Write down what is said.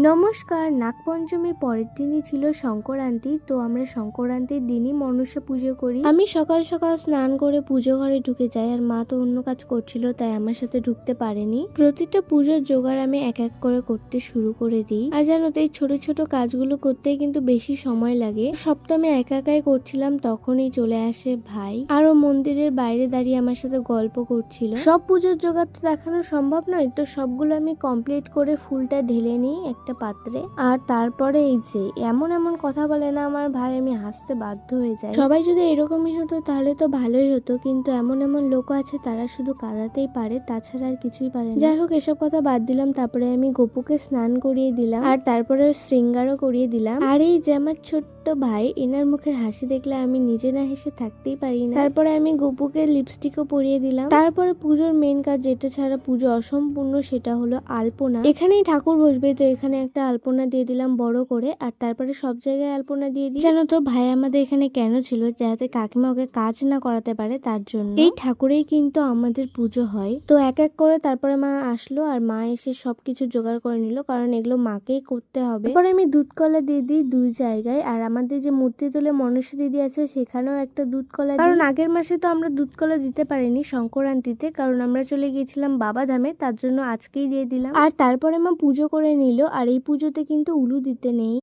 নমস্কার। নাগপঞ্চমীর পরের দিনই ছিল সংক্রান্তি। তো আমরা সংক্রান্তির দিনই মনসা পুজো করি। আমি সকাল সকাল স্নান করে পুজো ঘরে ঢুকে যাই, আর মা তো অন্য কাজ করছিল, তাই আমার সাথে ঢুকতে পারেনি। প্রতিটা পুজোর জোগাড় আমি এক এক করে করতে শুরু করে দিই। আর জানো তো, এই ছোট ছোট কাজগুলো করতেই কিন্তু বেশি সময় লাগে। সব তো আমি একা একাই করছিলাম, তখনই চলে আসে ভাই, আরো মন্দিরের বাইরে দাঁড়িয়ে আমার সাথে গল্প করছিল। সব পুজোর জোগাড় তো দেখানো সম্ভব নয়, তো সবগুলো আমি কমপ্লিট করে ফুলটা ঢেলে নিই একটা পাত্রে। আর তারপরে এই যে এমন এমন কথা বলে না আমার ভাই, আমি হাসতে বাধ্য হয়ে যাই। সবাই যদি এরকমই হতো তাহলে তো ভালোই হতো, কিন্তু এমন এমন লোক আছে তারা শুধু কাঁদাতেই পারে, তাছাড়া আর কিছুই পারে না। যাই হোক, এসব কথা বাদ দিলাম। তারপরে আমি গপুকে স্নান করিয়ে দিলাম, আর তারপরে শৃঙ্গারও করিয়ে দিলাম। আর এই যে আমার ছোট্ট ভাই, এনার মুখের হাসি দেখলে আমি নিজে না হেসে থাকতেই পারি না। তারপরে আমি গপুকে লিপস্টিকও পরিয়ে দিলাম। তারপরে পুজোর মেন কাজ, যেটা ছাড়া পুজো অসম্পূর্ণ, সেটা হলো আলপনা। এখানেই ঠাকুর বসবে, তো এখানে একটা আলপনা দিয়ে দিলাম বড় করে। আর তারপরে সব জায়গায় আলপনা দিয়ে দিই। জানো তো ভাই আমাদের এখানে কেন ছিল? যাতে কাকিমা ওকে কাজ না করাতে পারে, তার জন্য। এই ঠাকুরেই কিন্তু আমাদের পুজো হয়। তো এক এক করে তারপরে মা আসলো, আর মা এসে সবকিছু জোগাড় করে নিল, কারণ এগুলো মাকেই করতে হবে। তারপরে আমি দুধ কলা দিয়ে দিই দুই জায়গায়। আর আমাদের যে মূর্তি তুলে মনসা দিদি আছে, সেখানেও একটা দুধ কলা দিই। কারণ আগের মাসে তো আমরা দুধ কলা দিতে পারিনি সংক্রান্তিতে, কারণ আমরা চলে গিয়েছিলাম বাবা ধামে, তার জন্য আজকেই দিয়ে দিলাম। আর তারপরে মা পুজো করে নিল। আর এই পুজোতে কিন্তু উলু দিতে নেই।